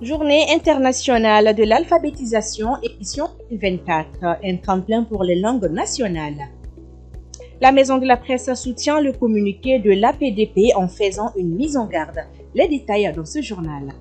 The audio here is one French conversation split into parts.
Journée internationale de l'alphabétisation, édition 2024, un tremplin pour les langues nationales. La Maison de la Presse soutient le communiqué de l'APDP en faisant une mise en garde. Les détails dans ce journal.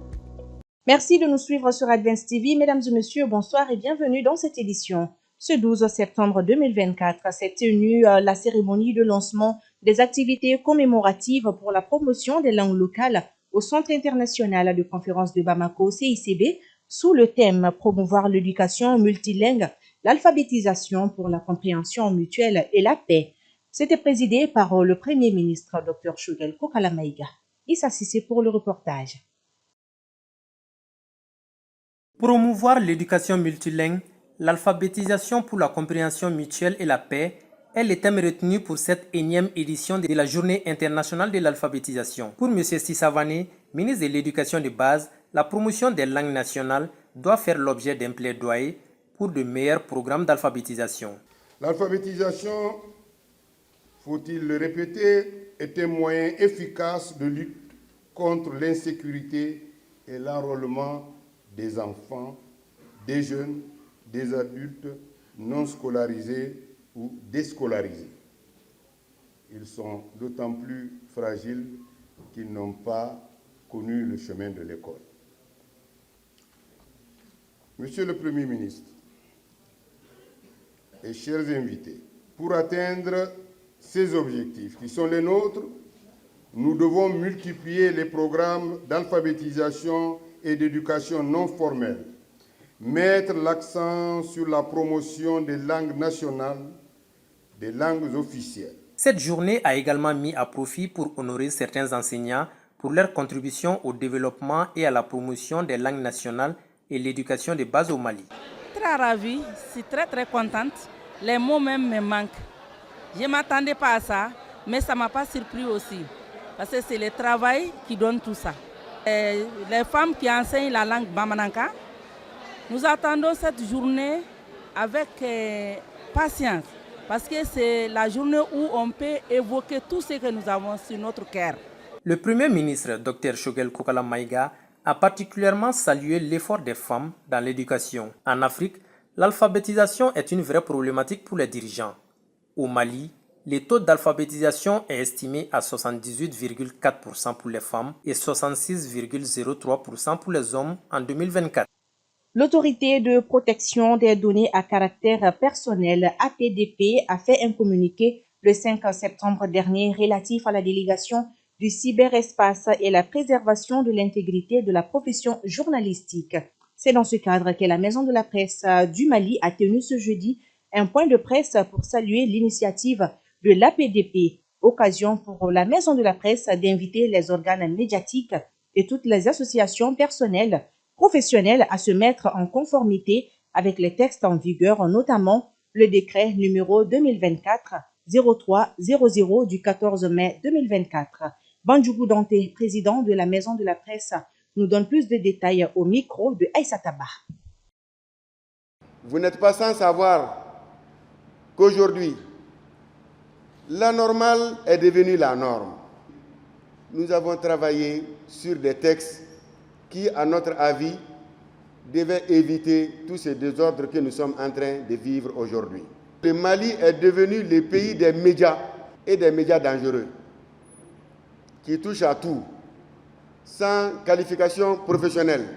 Merci de nous suivre sur Advance TV. Mesdames et messieurs, bonsoir et bienvenue dans cette édition. Ce 12 septembre 2024 s'est tenue la cérémonie de lancement des activités commémoratives pour la promotion des langues locales au Centre international de conférence de Bamako, CICB, sous le thème Promouvoir l'éducation multilingue, l'alphabétisation pour la compréhension mutuelle et la paix. C'était présidé par le Premier ministre Dr Shogel Kokala Maïga. Issa Sissé pour le reportage. Promouvoir l'éducation multilingue, l'alphabétisation pour la compréhension mutuelle et la paix est le thème retenu pour cette énième édition de la Journée internationale de l'alphabétisation. Pour M. Sissavané, ministre de l'Éducation de base, la promotion des langues nationales doit faire l'objet d'un plaidoyer pour de meilleurs programmes d'alphabétisation. L'alphabétisation, faut-il le répéter, est un moyen efficace de lutte contre l'insécurité et l'enrôlement des enfants, des jeunes, des adultes non scolarisés ou déscolarisés. Ils sont d'autant plus fragiles qu'ils n'ont pas connu le chemin de l'école. Monsieur le Premier ministre et chers invités, pour atteindre ces objectifs qui sont les nôtres, nous devons multiplier les programmes d'alphabétisation et d'éducation non formelle, mettre l'accent sur la promotion des langues nationales, des langues officielles. Cette journée a également mis à profit pour honorer certains enseignants pour leur contribution au développement et à la promotion des langues nationales et l'éducation de base au Mali. Très ravie, je suis très contente. Les mots même me manquent. Je ne m'attendais pas à ça, mais ça ne m'a pas surpris aussi. Parce que c'est le travail qui donne tout ça. Et les femmes qui enseignent la langue Bamananka, nous attendons cette journée avec patience. Parce que c'est la journée où on peut évoquer tout ce que nous avons sur notre cœur. Le Premier ministre, Dr Shogel Kokala Maïga, a particulièrement salué l'effort des femmes dans l'éducation. En Afrique, l'alphabétisation est une vraie problématique pour les dirigeants. Au Mali, le taux d'alphabétisation est estimé à 78,4% pour les femmes et 66,03% pour les hommes en 2024. L'Autorité de protection des données à caractère personnel, APDP, a fait un communiqué le 5 septembre dernier relatif à la délégation du cyberespace et la préservation de l'intégrité de la profession journalistique. C'est dans ce cadre que la Maison de la Presse du Mali a tenu ce jeudi un point de presse pour saluer l'initiative de l'APDP, occasion pour la Maison de la Presse d'inviter les organes médiatiques et toutes les associations personnelles professionnels à se mettre en conformité avec les textes en vigueur, notamment le décret numéro 2024-0300 du 14 mai 2024. Bandjougou Dante, président de la Maison de la Presse, nous donne plus de détails au micro de Aïssa Taba. Vous n'êtes pas sans savoir qu'aujourd'hui, la normale est devenue la norme. Nous avons travaillé sur des textes qui, à notre avis, devait éviter tous ces désordres que nous sommes en train de vivre aujourd'hui. Le Mali est devenu le pays des médias et des médias dangereux, qui touchent à tout, sans qualification professionnelle,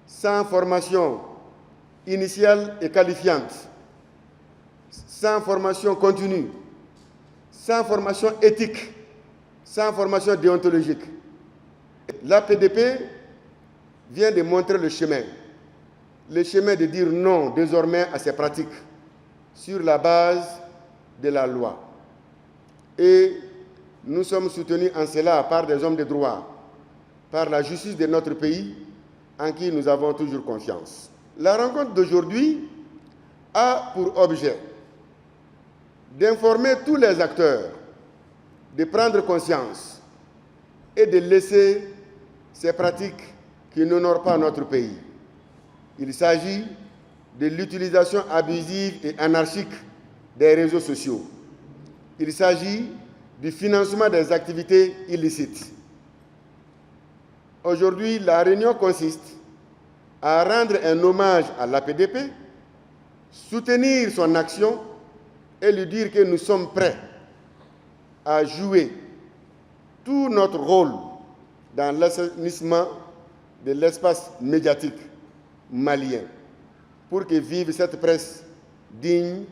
sans formation initiale et qualifiante, sans formation continue, sans formation éthique, sans formation déontologique. L'APDP vient de montrer le chemin de dire non désormais à ces pratiques sur la base de la loi. Et nous sommes soutenus en cela par des hommes de droit, par la justice de notre pays, en qui nous avons toujours confiance. La rencontre d'aujourd'hui a pour objet d'informer tous les acteurs, de prendre conscience et de laisser ces pratiques qui n'honorent pas notre pays. Il s'agit de l'utilisation abusive et anarchique des réseaux sociaux. Il s'agit du financement des activités illicites. Aujourd'hui, la réunion consiste à rendre un hommage à l'APDP, soutenir son action et lui dire que nous sommes prêts à jouer tout notre rôle dans l'assainissement de l'espace médiatique malien pour que vive cette presse digne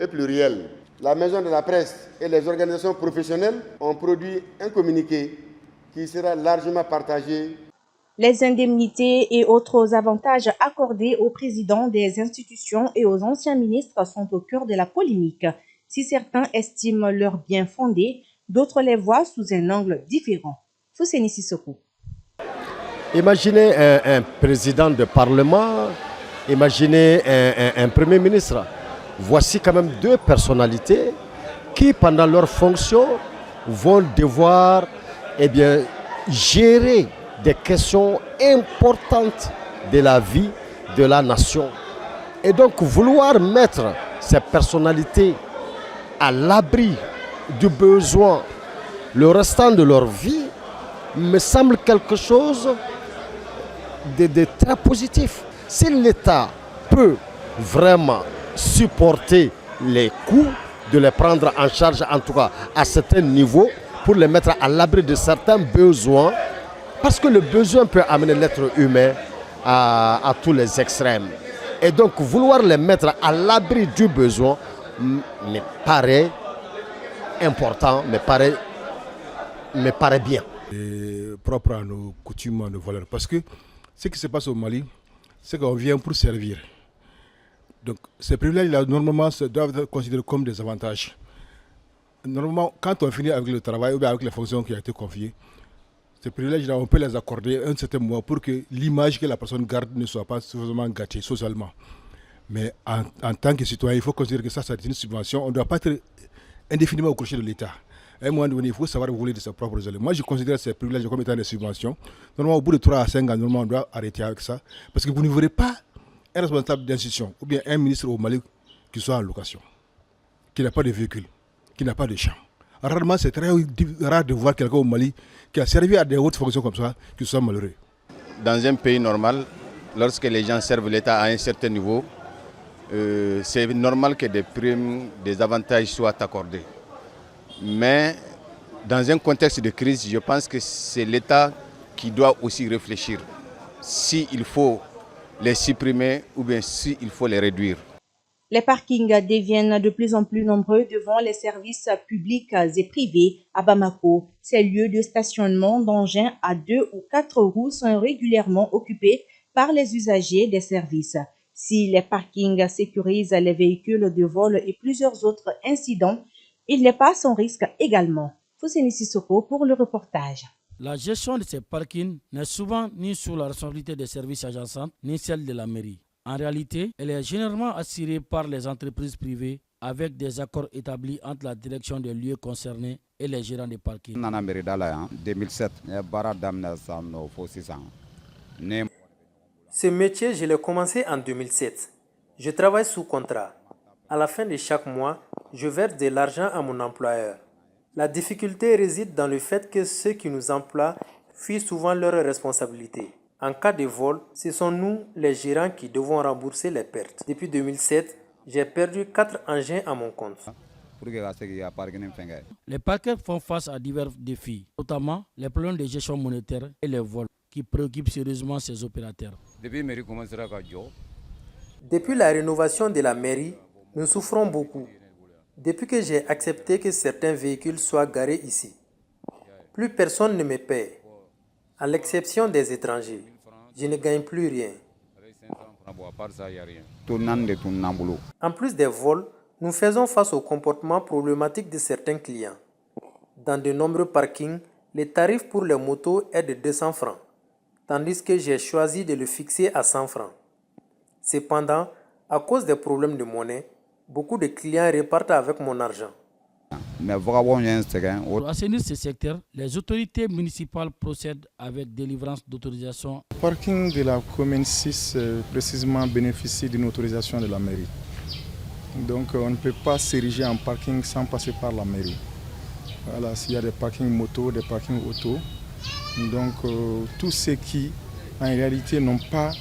et plurielle. La Maison de la Presse et les organisations professionnelles ont produit un communiqué qui sera largement partagé. Les indemnités et autres avantages accordés aux présidents des institutions et aux anciens ministres sont au cœur de la polémique. Si certains estiment leur bien fondé, d'autres les voient sous un angle différent. Fousséni Sissoko. Imaginez un président de parlement, imaginez un premier ministre. Voici quand même deux personnalités qui, pendant leur fonction, vont devoir gérer des questions importantes de la vie de la nation. Et donc vouloir mettre ces personnalités à l'abri du besoin le restant de leur vie me semble quelque chose de très positif. Si l'État peut vraiment supporter les coûts, de les prendre en charge, en tout cas à certains niveaux, pour les mettre à l'abri de certains besoins, parce que le besoin peut amener l'être humain à tous les extrêmes. Et donc vouloir les mettre à l'abri du besoin me paraît important, me paraît bien. Et propre à nos coutumes, à nos valeurs. Parce que ce qui se passe au Mali, c'est qu'on vient pour servir. Donc ces privilèges-là, normalement, doivent être considérés comme des avantages. Normalement, quand on finit avec le travail ou bien avec les fonctions qui ont été confiées, ces privilèges-là, on peut les accorder un certain moment pour que l'image que la personne garde ne soit pas suffisamment gâtée socialement. Mais en tant que citoyen, il faut considérer que ça, c'est une subvention. On ne doit pas être indéfiniment au crochet de l'État. À un moment donné, il faut savoir voler de ses propres ailes. Moi, je considère ces privilèges comme étant des subventions. Normalement, au bout de 3 à 5 ans, normalement, on doit arrêter avec ça. Parce que vous ne verrez pas un responsable d'institution ou bien un ministre au Mali qui soit en location, qui n'a pas de véhicule, qui n'a pas de champ. Rarement, c'est très rare de voir quelqu'un au Mali qui a servi à des hautes fonctions comme ça, qui soit malheureux. Dans un pays normal, lorsque les gens servent l'État à un certain niveau, c'est normal que des primes, des avantages soient accordés. Mais dans un contexte de crise, je pense que c'est l'État qui doit aussi réfléchir s'il faut les supprimer ou bien s'il faut les réduire. Les parkings deviennent de plus en plus nombreux devant les services publics et privés à Bamako. Ces lieux de stationnement d'engins à 2 ou 4 roues sont régulièrement occupés par les usagers des services. Si les parkings sécurisent les véhicules de vol et plusieurs autres incidents, il n'est pas sans risque également. Fousséni Sissoko pour le reportage. La gestion de ces parkings n'est souvent ni sous la responsabilité des services agençants, ni celle de la mairie. En réalité, elle est généralement assurée par les entreprises privées avec des accords établis entre la direction des lieux concernés et les gérants des parkings. En 2007, Ce métier, je l'ai commencé en 2007. Je travaille sous contrat. À la fin de chaque mois, je verse de l'argent à mon employeur. La difficulté réside dans le fait que ceux qui nous emploient fuient souvent leurs responsabilités. En cas de vol, ce sont nous, les gérants, qui devons rembourser les pertes. Depuis 2007, j'ai perdu 4 engins à mon compte. Les parkers font face à divers défis, notamment les problèmes de gestion monétaire et les vols, qui préoccupent sérieusement ces opérateurs. Depuis la rénovation de la mairie, nous souffrons beaucoup. Depuis que j'ai accepté que certains véhicules soient garés ici, plus personne ne me paie. À l'exception des étrangers, je ne gagne plus rien. En plus des vols, nous faisons face au comportement problématique de certains clients. Dans de nombreux parkings, les tarifs pour les motos est de 200 francs, tandis que j'ai choisi de le fixer à 100 francs. Cependant, à cause des problèmes de monnaie, beaucoup de clients repartent avec mon argent. Pour assainir ce secteur, les autorités municipales procèdent avec délivrance d'autorisation. Le parking de la commune 6 précisément bénéficie d'une autorisation de la mairie. Donc on ne peut pas s'ériger en parking sans passer par la mairie. Voilà, s'il y a des parkings moto, des parkings auto, Donc tous ceux qui en réalité n'ont pas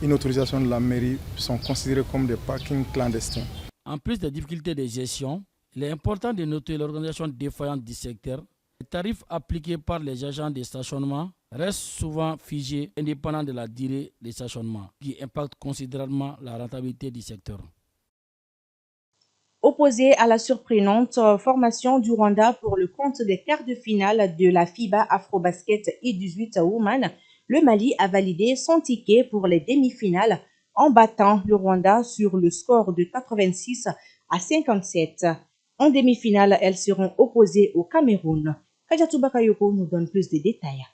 une autorisation de la mairie sont considérés comme des parkings clandestins. En plus des difficultés de gestion, il est important de noter l'organisation défaillante du secteur. Les tarifs appliqués par les agents de stationnement restent souvent figés indépendamment de la durée de stationnement, qui impacte considérablement la rentabilité du secteur. Opposé à la surprenante formation du Rwanda pour le compte des quarts de finale de la FIBA Afrobasket U18 Women, le Mali a validé son ticket pour les demi-finales en battant le Rwanda sur le score de 86 à 57. En demi-finale, elles seront opposées au Cameroun. Kajatou Bakayoko nous donne plus de détails.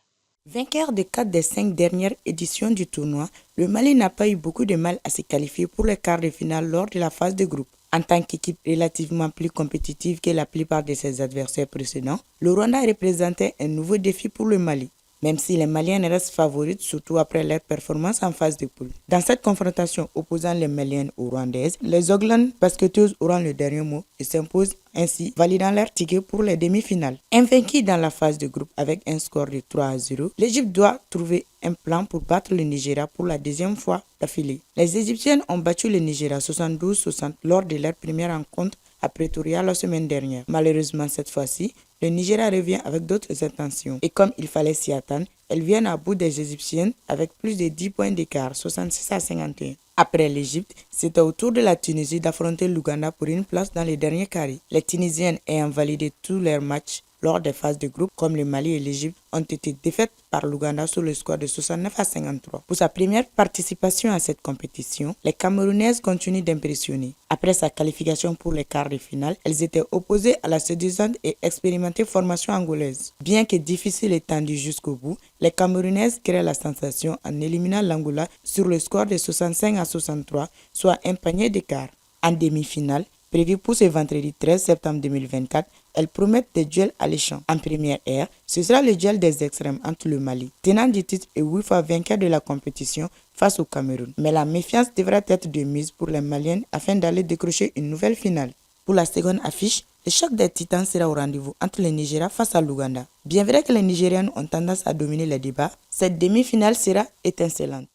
Vainqueur de 4 des 5 dernières éditions du tournoi, le Mali n'a pas eu beaucoup de mal à se qualifier pour les quarts de finale lors de la phase de groupe. En tant qu'équipe relativement plus compétitive que la plupart de ses adversaires précédents, le Rwanda représentait un nouveau défi pour le Mali, même si les Maliennes restent favorites, surtout après leur performance en phase de poule. Dans cette confrontation opposant les Maliennes aux Rwandaises, les Oglan basketteuses auront le dernier mot et s'imposent ainsi, validant leur ticket pour les demi-finales. Invaincue dans la phase de groupe avec un score de 3-0, l'Égypte doit trouver un plan pour battre le Nigeria pour la deuxième fois d'affilée. Les Égyptiennes ont battu le Nigeria 72-60 lors de leur première rencontre à Pretoria la semaine dernière. Malheureusement, cette fois-ci, le Nigeria revient avec d'autres intentions. Et comme il fallait s'y attendre, elles viennent à bout des Égyptiennes avec plus de 10 points d'écart, 66 à 51. Après l'Égypte, c'était au tour de la Tunisie d'affronter l'Ouganda pour une place dans les derniers carrés. Les Tunisiennes ayant validé tous leurs matchs lors des phases de groupe, comme le Mali et l'Égypte, ont été défaites par l'Ouganda sur le score de 69 à 53. Pour sa première participation à cette compétition, les Camerounaises continuent d'impressionner. Après sa qualification pour les quarts de finale, elles étaient opposées à la séduisante et expérimentée formation angolaise. Bien que difficile et tendue jusqu'au bout, les Camerounaises créent la sensation en éliminant l'Angola sur le score de 65 à 63, soit un panier d'écart. En demi-finale, prévu pour ce vendredi 13 septembre 2024, elles promettent des duels alléchants. En première ère, ce sera le duel des extrêmes entre le Mali, tenant du titre et 8 fois vainqueur de la compétition, face au Cameroun. Mais la méfiance devra être de mise pour les Maliennes afin d'aller décrocher une nouvelle finale. Pour la seconde affiche, le choc des titans sera au rendez-vous entre le Nigeria face à l'Ouganda. Bien vrai que les Nigériennes ont tendance à dominer les débats, cette demi-finale sera étincelante.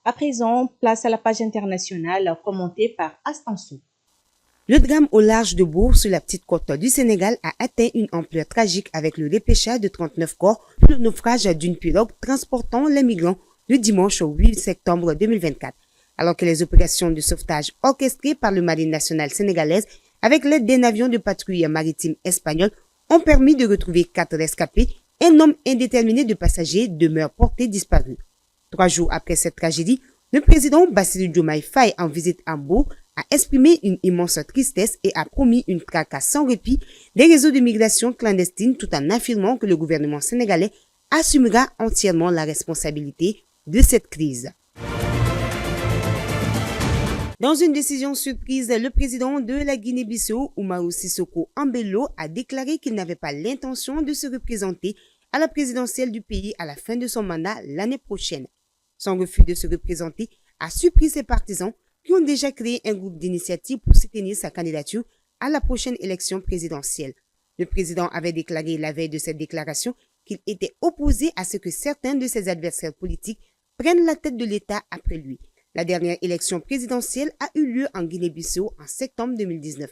À présent, place à la page internationale commentée par Astansou. Le drame au large de Bourg sur la petite côte du Sénégal a atteint une ampleur tragique avec le repêchage de 39 corps pour le naufrage d'une pirogue transportant les migrants le dimanche 8 septembre 2024. Alors que les opérations de sauvetage orchestrées par le Marine nationale sénégalaise avec l'aide d'un avion de patrouille maritime espagnol ont permis de retrouver 4 rescapés, un nombre indéterminé de passagers demeure porté disparu. 3 jours après cette tragédie, le président Bassirou Diomaye Faye, en visite à Bourg, a exprimé une immense tristesse et a promis une traque sans répit des réseaux de migration clandestine tout en affirmant que le gouvernement sénégalais assumera entièrement la responsabilité de cette crise. Dans une décision surprise, le président de la Guinée-Bissau, Oumarou Sissoko Embello, a déclaré qu'il n'avait pas l'intention de se représenter à la présidentielle du pays à la fin de son mandat l'année prochaine. Son refus de se représenter a surpris ses partisans qui ont déjà créé un groupe d'initiative pour soutenir sa candidature à la prochaine élection présidentielle. Le président avait déclaré la veille de cette déclaration qu'il était opposé à ce que certains de ses adversaires politiques prennent la tête de l'État après lui. La dernière élection présidentielle a eu lieu en Guinée-Bissau en septembre 2019.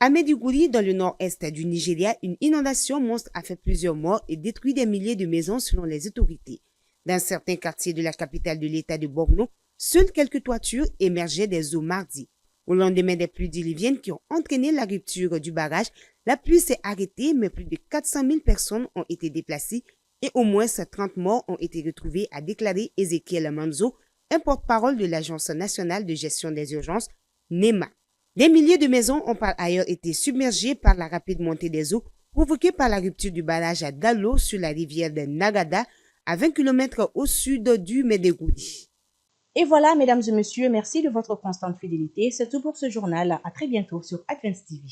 À Maiduguri, dans le nord-est du Nigeria, une inondation monstre a fait plusieurs morts et détruit des milliers de maisons selon les autorités. Dans certains quartiers de la capitale de l'État de Borno, seules quelques toitures émergeaient des eaux mardi. Au lendemain des pluies diluviennes qui ont entraîné la rupture du barrage, la pluie s'est arrêtée, mais plus de 400 000 personnes ont été déplacées et au moins 30 morts ont été retrouvés, a déclaré Ezekiel Manzo, un porte-parole de l'Agence nationale de gestion des urgences, NEMA. Des milliers de maisons ont par ailleurs été submergées par la rapide montée des eaux provoquée par la rupture du barrage à Dalo sur la rivière de Nagada à 20 km au sud du Maiduguri. Et voilà, mesdames et messieurs, merci de votre constante fidélité. C'est tout pour ce journal. À très bientôt sur Advance TV.